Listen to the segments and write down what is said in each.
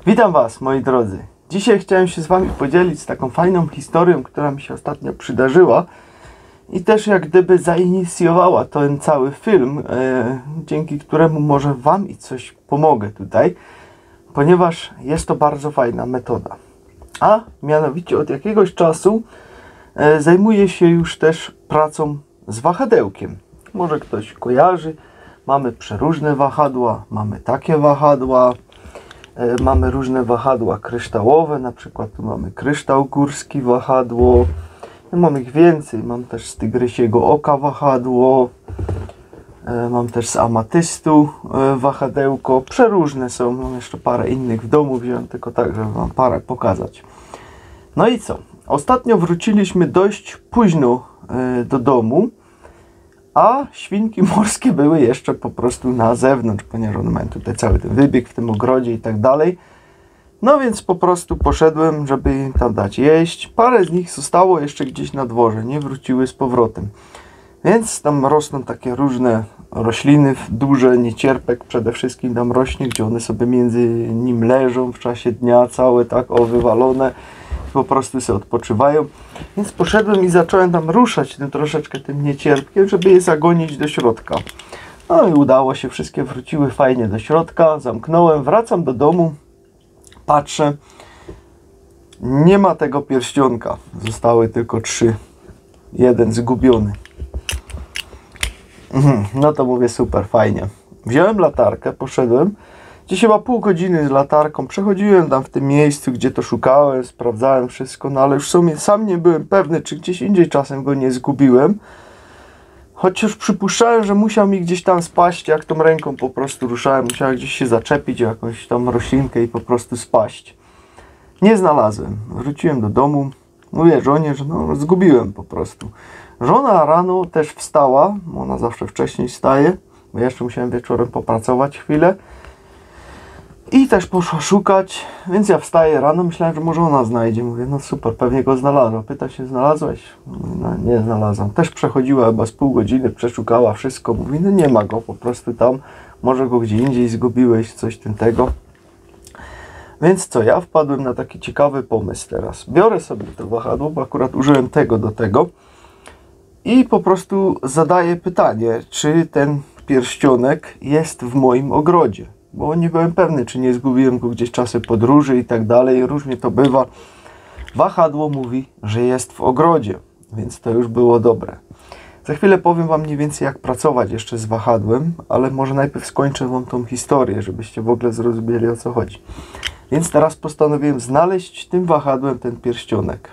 Witam Was, moi drodzy. Dzisiaj chciałem się z Wami podzielić taką fajną historią, która mi się ostatnio przydarzyła i też jak gdyby zainicjowała ten cały film, dzięki któremu może Wam i coś pomogę tutaj, ponieważ jest to bardzo fajna metoda. A mianowicie od jakiegoś czasu zajmuję się już też pracą z wahadełkiem. Może ktoś kojarzy, mamy przeróżne wahadła, mamy takie wahadła. Mamy różne wahadła kryształowe, na przykład tu mamy kryształ górski wahadło. Mam ich więcej, mam też z tygrysiego oka wahadło. Mam też z amatystu wahadełko. Przeróżne są, mam jeszcze parę innych w domu, wziąłem tylko tak, żeby Wam parę pokazać. No i co? Ostatnio wróciliśmy dość późno do domu, a świnki morskie były jeszcze po prostu na zewnątrz, ponieważ one mają tutaj cały ten wybieg w tym ogrodzie i tak dalej. No więc po prostu poszedłem, żeby im tam dać jeść. Parę z nich zostało jeszcze gdzieś na dworze, nie wróciły z powrotem. Więc tam rosną takie różne rośliny, duże, niecierpek przede wszystkim tam rośnie, gdzie one sobie między nim leżą w czasie dnia, całe tak wywalone. Po prostu sobie odpoczywają. Więc poszedłem i zacząłem tam ruszać tym niecierpkiem, żeby je zagonić do środka. No i udało się, wszystkie wróciły fajnie do środka, zamknąłem, wracam do domu, patrzę, nie ma tego pierścionka, zostały tylko 3, jeden zgubiony. No to mówię, super, fajnie. Wziąłem latarkę, poszedłem, gdzieś chyba pół godziny z latarką, przechodziłem tam w tym miejscu, gdzie to szukałem, sprawdzałem wszystko, no ale już w sumie sam nie byłem pewny, czy gdzieś indziej czasem go nie zgubiłem. Chociaż przypuszczałem, że musiał mi gdzieś tam spaść, jak tą ręką po prostu ruszałem, musiałem gdzieś się zaczepić o jakąś tam roślinkę i po prostu spaść. Nie znalazłem. Wróciłem do domu, mówię żonie, że no zgubiłem po prostu. Żona rano też wstała, ona zawsze wcześniej wstaje, bo jeszcze musiałem wieczorem popracować chwilę. I też poszła szukać, więc ja wstaję rano, myślałem, że może ona znajdzie. Mówię, no super, pewnie go znalazła. Pyta się, znalazłeś? Mówi, no nie znalazłam. Też przechodziła chyba z pół godziny, przeszukała wszystko. Mówi, no nie ma go po prostu tam. Może go gdzie indziej zgubiłeś, coś tego. Więc co, ja wpadłem na taki ciekawy pomysł teraz. Biorę sobie to wahadło, bo akurat użyłem tego do tego. I po prostu zadaję pytanie, czy ten pierścionek jest w moim ogrodzie. Bo nie byłem pewny, czy nie zgubiłem go gdzieś w czasie podróży i tak dalej. Różnie to bywa. Wahadło mówi, że jest w ogrodzie, więc to już było dobre. Za chwilę powiem Wam mniej więcej, jak pracować jeszcze z wahadłem, ale może najpierw skończę Wam tą historię, żebyście w ogóle zrozumieli, o co chodzi. Więc teraz postanowiłem znaleźć tym wahadłem ten pierścionek.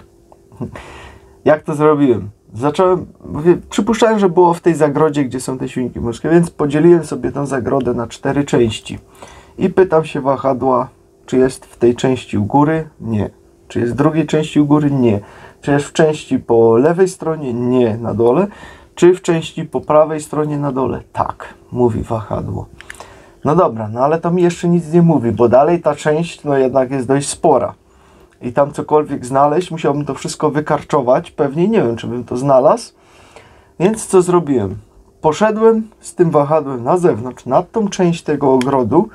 Jak to zrobiłem? Przypuszczałem, że było w tej zagrodzie, gdzie są te świnki morskie, więc podzieliłem sobie tę zagrodę na 4 części. I pytam się wahadła, czy jest w tej części u góry? Nie. Czy jest w drugiej części u góry? Nie. Czy jest w części po lewej stronie? Nie, na dole. Czy w części po prawej stronie na dole? Tak, mówi wahadło. No dobra, no ale to mi jeszcze nic nie mówi, bo dalej ta część no jednak jest dość spora. I tam cokolwiek znaleźć, musiałbym to wszystko wykarczować. Pewnie nie wiem, czy bym to znalazł. Więc co zrobiłem? Poszedłem z tym wahadłem na zewnątrz, nad tą część tego ogrodu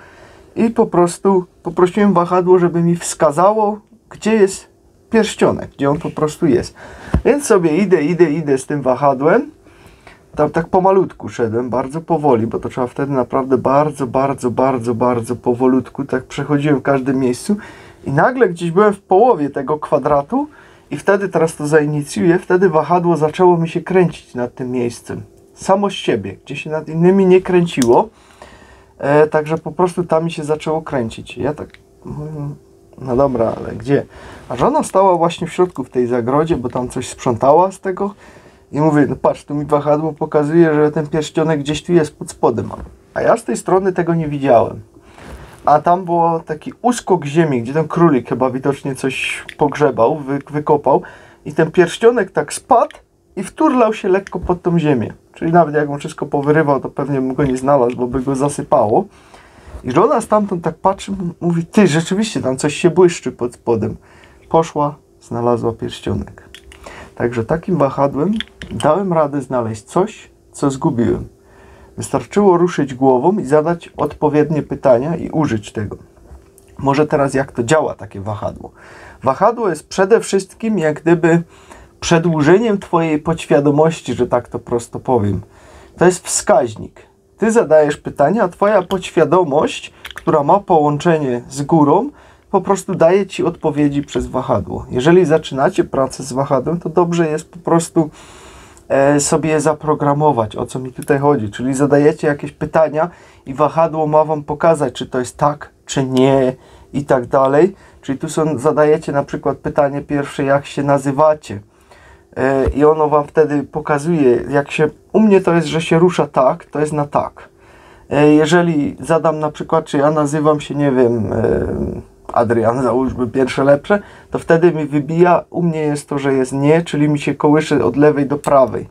i po prostu poprosiłem wahadło, żeby mi wskazało, gdzie jest pierścionek, gdzie on po prostu jest. Więc sobie idę z tym wahadłem. Tam tak pomalutku szedłem, bardzo powoli, bo to trzeba wtedy naprawdę bardzo powolutku. Tak przechodziłem w każdym miejscu. I nagle gdzieś byłem w połowie tego kwadratu i wtedy, teraz to zainicjuję, wtedy wahadło zaczęło mi się kręcić nad tym miejscem. Samo z siebie, gdzie się nad innymi nie kręciło. Także po prostu tam mi się zaczęło kręcić. Ja tak, no dobra, ale gdzie? A żona stała właśnie w środku w tej zagrodzie, bo tam coś sprzątała z tego. I mówię, no patrz, tu mi wahadło pokazuje, że ten pierścionek gdzieś tu jest pod spodem. A ja z tej strony tego nie widziałem. A tam było taki uskok ziemi, gdzie ten królik chyba widocznie coś pogrzebał, wykopał. I ten pierścionek tak spadł i wturlał się lekko pod tą ziemię. Czyli nawet jakbym wszystko powyrywał, to pewnie bym go nie znalazł, bo by go zasypało. I żona stamtąd tak patrzy, mówi, ty, rzeczywiście tam coś się błyszczy pod spodem. Poszła, znalazła pierścionek. Także takim wahadłem dałem radę znaleźć coś, co zgubiłem. Wystarczyło ruszyć głową i zadać odpowiednie pytania i użyć tego. Może teraz jak to działa takie wahadło? Wahadło jest przede wszystkim jak gdyby przedłużeniem twojej podświadomości, że tak to prosto powiem. To jest wskaźnik. Ty zadajesz pytania, a twoja podświadomość, która ma połączenie z górą, po prostu daje ci odpowiedzi przez wahadło. Jeżeli zaczynacie pracę z wahadłem, to dobrze jest po prostu sobie je zaprogramować, o co mi tutaj chodzi. Czyli zadajecie jakieś pytania i wahadło ma wam pokazać, czy to jest tak, czy nie i tak dalej. Czyli tu zadajecie na przykład pytanie pierwsze, jak się nazywacie. I ono wam wtedy pokazuje, jak się, u mnie to jest, że się rusza tak, to jest na tak. Jeżeli zadam na przykład, czy ja nazywam się, nie wiem, Adrian, załóżmy pierwsze lepsze, to wtedy mi wybija, u mnie jest to, że jest nie, czyli mi się kołysze od lewej do prawej.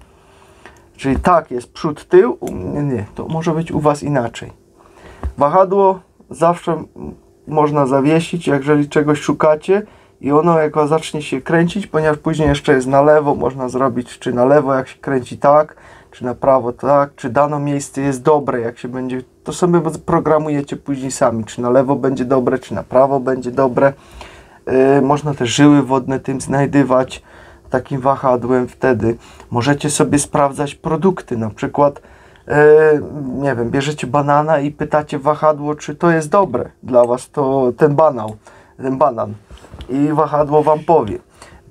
Czyli tak jest przód, tył, u mnie nie, to może być u was inaczej. Wahadło zawsze można zawiesić, jeżeli czegoś szukacie i ono jak zacznie się kręcić, ponieważ później jeszcze jest na lewo, można zrobić czy na lewo jak się kręci tak, czy na prawo tak, czy dane miejsce jest dobre, jak się będzie, to sobie programujecie później sami, czy na lewo będzie dobre, czy na prawo będzie dobre. Można też żyły wodne tym znajdywać takim wahadłem wtedy. Możecie sobie sprawdzać produkty, na przykład nie wiem, bierzecie banana i pytacie wahadło, czy to jest dobre dla was, to ten banan i wahadło wam powie.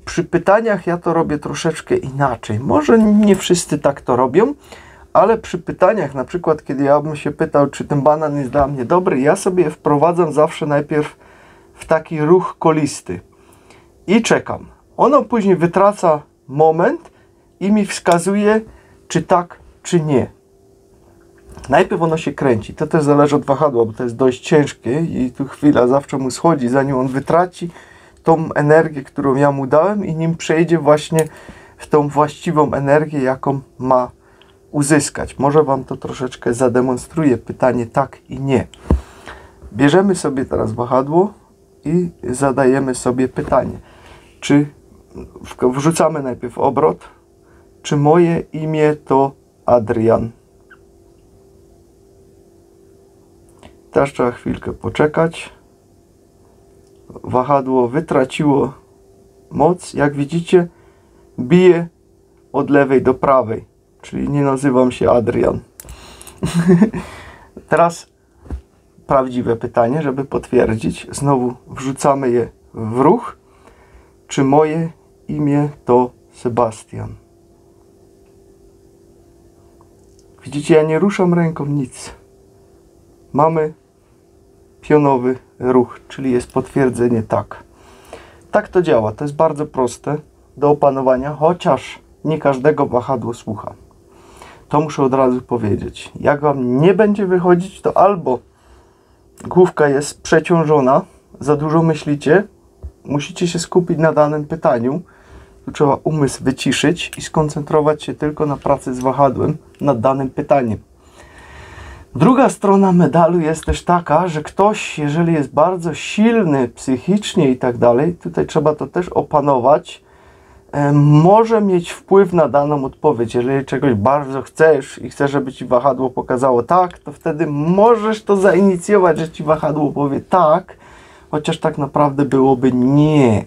Przy pytaniach ja to robię troszeczkę inaczej. Może nie wszyscy tak to robią, ale przy pytaniach, na przykład kiedy ja bym się pytał, czy ten banan jest dla mnie dobry, ja sobie wprowadzam zawsze najpierw w taki ruch kolisty i czekam. Ono później wytraca moment i mi wskazuje, czy tak, czy nie. Najpierw ono się kręci. To też zależy od wahadła, bo to jest dość ciężkie i tu chwila zawsze mu schodzi, zanim on wytraci tą energię, którą ja mu dałem i nim przejdzie właśnie w tą właściwą energię, jaką ma uzyskać. Może wam to troszeczkę zademonstruję. Pytanie tak i nie. Bierzemy sobie teraz wahadło i zadajemy sobie pytanie. Czy wrzucamy najpierw obrot, czy moje imię to Adrian? Teraz trzeba chwilkę poczekać. Wahadło wytraciło moc. Jak widzicie, bije od lewej do prawej. Czyli nie nazywam się Adrian. Teraz prawdziwe pytanie, żeby potwierdzić. Znowu wrzucamy je w ruch. Czy moje imię to Sebastian? Widzicie, ja nie ruszam ręką, nic. Mamy pionowy ruch, czyli jest potwierdzenie tak. Tak to działa, to jest bardzo proste do opanowania, chociaż nie każdego wahadło słucha. To muszę od razu powiedzieć. Jak wam nie będzie wychodzić, to albo główka jest przeciążona, za dużo myślicie, musicie się skupić na danym pytaniu. Tu trzeba umysł wyciszyć i skoncentrować się tylko na pracy z wahadłem nad danym pytaniem. Druga strona medalu jest też taka, że ktoś, jeżeli jest bardzo silny psychicznie i tak dalej, tutaj trzeba to też opanować, może mieć wpływ na daną odpowiedź. Jeżeli czegoś bardzo chcesz i chcesz, żeby ci wahadło pokazało tak, to wtedy możesz to zainicjować, że ci wahadło powie tak, chociaż tak naprawdę byłoby nie.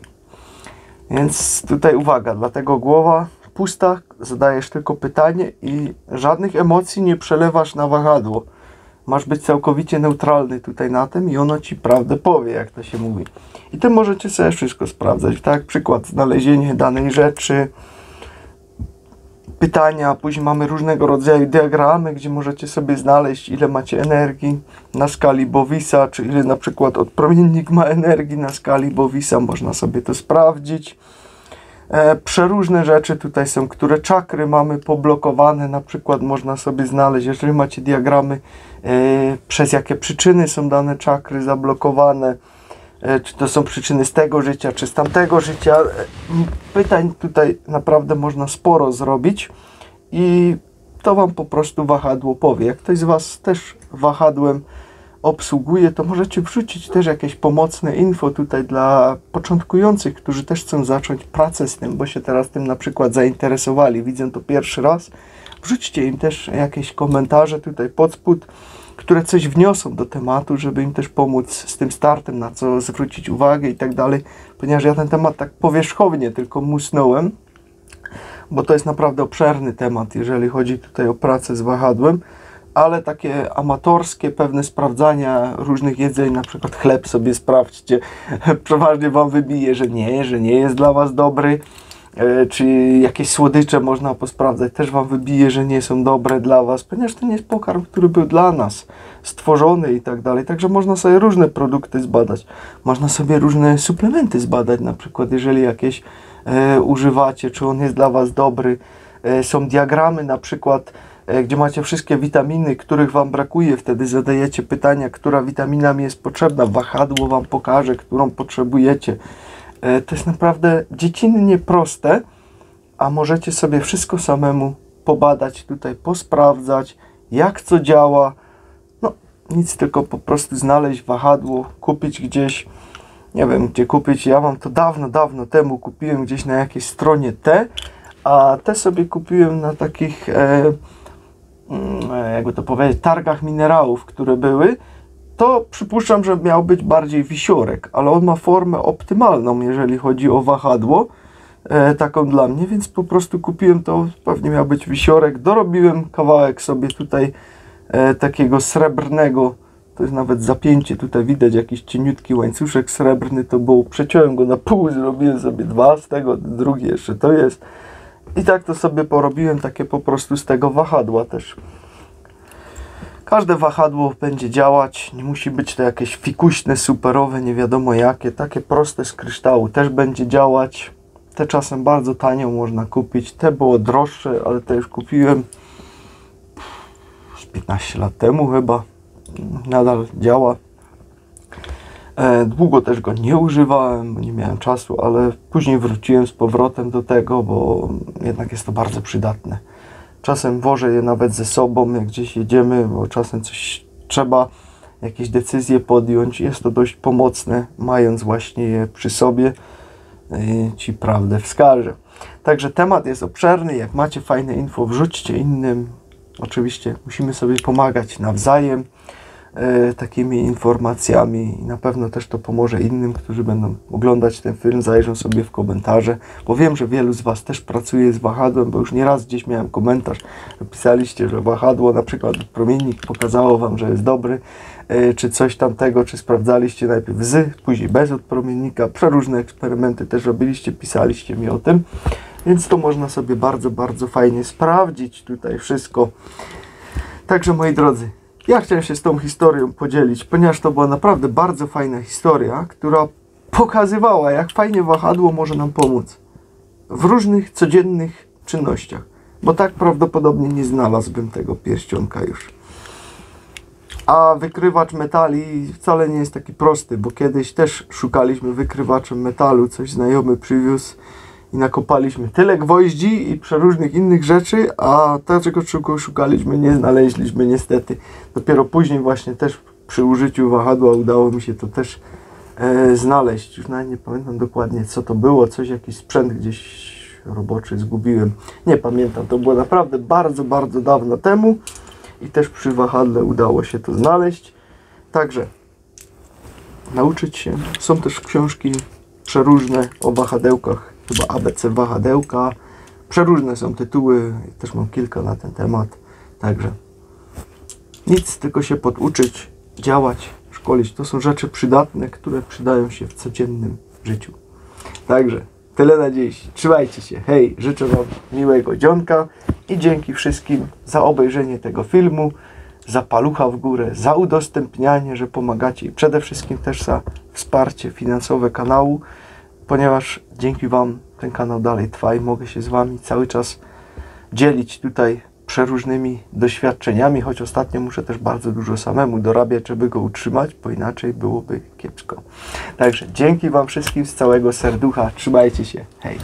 Więc tutaj uwaga, dlatego głowa pusta, zadajesz tylko pytanie i żadnych emocji nie przelewasz na wahadło. Masz być całkowicie neutralny tutaj na tym i ono ci prawdę powie, jak to się mówi. I tym możecie sobie wszystko sprawdzać. Tak jak przykład, znalezienie danej rzeczy, pytania, później mamy różnego rodzaju diagramy, gdzie możecie sobie znaleźć, ile macie energii na skali Bovisa, czy ile na przykład odpromiennik ma energii na skali Bovisa, można sobie to sprawdzić. Przeróżne rzeczy tutaj są, które czakry mamy poblokowane, na przykład można sobie znaleźć, jeżeli macie diagramy, przez jakie przyczyny są dane czakry zablokowane, czy to są przyczyny z tego życia, czy z tamtego życia. Pytań tutaj naprawdę można sporo zrobić i to wam po prostu wahadło powie. Jak ktoś z was też wahadłem obsługuje, to możecie wrzucić też jakieś pomocne info tutaj dla początkujących, którzy też chcą zacząć pracę z tym, bo się teraz tym na przykład zainteresowali, widzą to pierwszy raz. Wrzućcie im też jakieś komentarze tutaj pod spód, które coś wniosą do tematu, żeby im też pomóc z tym startem, na co zwrócić uwagę i tak dalej, ponieważ ja ten temat tak powierzchownie tylko musnąłem, bo to jest naprawdę obszerny temat, jeżeli chodzi tutaj o pracę z wahadłem, ale takie amatorskie pewne sprawdzania różnych jedzeń, na przykład chleb sobie sprawdźcie, przeważnie wam wybije, że nie jest dla was dobry, czy jakieś słodycze można posprawdzać, też wam wybije, że nie są dobre dla was, ponieważ to nie jest pokarm, który był dla nas stworzony i tak dalej, także można sobie różne produkty zbadać, można sobie różne suplementy zbadać, na przykład jeżeli jakieś używacie, czy on jest dla was dobry, są diagramy na przykład, gdzie macie wszystkie witaminy, których wam brakuje, wtedy zadajecie pytania, która witamina mi jest potrzebna, wahadło wam pokaże, którą potrzebujecie. To jest naprawdę dziecinnie proste, a możecie sobie wszystko samemu pobadać tutaj, posprawdzać, jak co działa. No, nic, tylko po prostu znaleźć wahadło, kupić gdzieś, nie wiem gdzie kupić, ja mam to dawno temu kupiłem gdzieś na jakiejś stronie a te sobie kupiłem na takich, jakby to powiedzieć, targach minerałów, które były. To przypuszczam, że miał być bardziej wisiorek, ale on ma formę optymalną, jeżeli chodzi o wahadło, taką dla mnie, więc po prostu kupiłem to, pewnie miał być wisiorek, dorobiłem kawałek sobie tutaj takiego srebrnego, to jest nawet zapięcie, tutaj widać jakiś cieniutki łańcuszek srebrny, to było, przeciąłem go na pół, zrobiłem sobie dwa, z tego drugi jeszcze to jest i tak to sobie porobiłem, takie po prostu z tego wahadła też. Każde wahadło będzie działać, nie musi być to jakieś fikuśne, superowe, nie wiadomo jakie, takie proste z kryształu też będzie działać. Te czasem bardzo tanio można kupić, te było droższe, ale te już kupiłem z 15 lat temu chyba, nadal działa. Długo też go nie używałem, bo nie miałem czasu, ale później wróciłem z powrotem do tego, bo jednak jest to bardzo przydatne. Czasem wożę je nawet ze sobą, jak gdzieś jedziemy, bo czasem coś trzeba, jakieś decyzje podjąć. Jest to dość pomocne, mając właśnie je przy sobie. Ci prawdę wskażę. Także temat jest obszerny. Jak macie fajne info, wrzućcie innym. Oczywiście musimy sobie pomagać nawzajem takimi informacjami i na pewno też to pomoże innym, którzy będą oglądać ten film, zajrzą sobie w komentarze, bo wiem, że wielu z was też pracuje z wahadłem, bo już nieraz gdzieś miałem komentarz, że pisaliście, że wahadło, na przykład promiennik pokazało wam, że jest dobry, czy coś tamtego, czy sprawdzaliście najpierw później bez od promiennika, przeróżne eksperymenty też robiliście, pisaliście mi o tym, więc to można sobie bardzo fajnie sprawdzić tutaj wszystko. Także moi drodzy, ja chciałem się z tą historią podzielić, ponieważ to była naprawdę bardzo fajna historia, która pokazywała, jak fajnie wahadło może nam pomóc w różnych codziennych czynnościach, bo tak prawdopodobnie nie znalazłbym tego pierścionka już. A wykrywacz metali wcale nie jest taki prosty, bo kiedyś też szukaliśmy wykrywaczem metalu, coś znajomy przywiózł i nakopaliśmy tyle gwoździ i przeróżnych innych rzeczy, a tego czego szukaliśmy nie znaleźliśmy niestety. Dopiero później właśnie też przy użyciu wahadła udało mi się to też znaleźć. Już nawet nie pamiętam dokładnie co to było, jakiś sprzęt gdzieś roboczy zgubiłem. Nie pamiętam, to było naprawdę bardzo dawno temu i też przy wahadle udało się to znaleźć. Także nauczyć się. Są też książki przeróżne o wahadełkach, chyba ABC wahadełka. Przeróżne są tytuły, też mam kilka na ten temat. Także nic, tylko się poduczyć, działać, szkolić. To są rzeczy przydatne, które przydają się w codziennym życiu. Także tyle na dziś. Trzymajcie się. Hej, życzę wam miłego dzionka i dzięki wszystkim za obejrzenie tego filmu, za palucha w górę, za udostępnianie, że pomagacie i przede wszystkim też za wsparcie finansowe kanału, ponieważ dzięki wam ten kanał dalej trwa i mogę się z wami cały czas dzielić tutaj przeróżnymi doświadczeniami, choć ostatnio muszę też bardzo dużo samemu dorabiać, żeby go utrzymać, bo inaczej byłoby kiepsko. Także dzięki wam wszystkim z całego serducha, trzymajcie się, hej!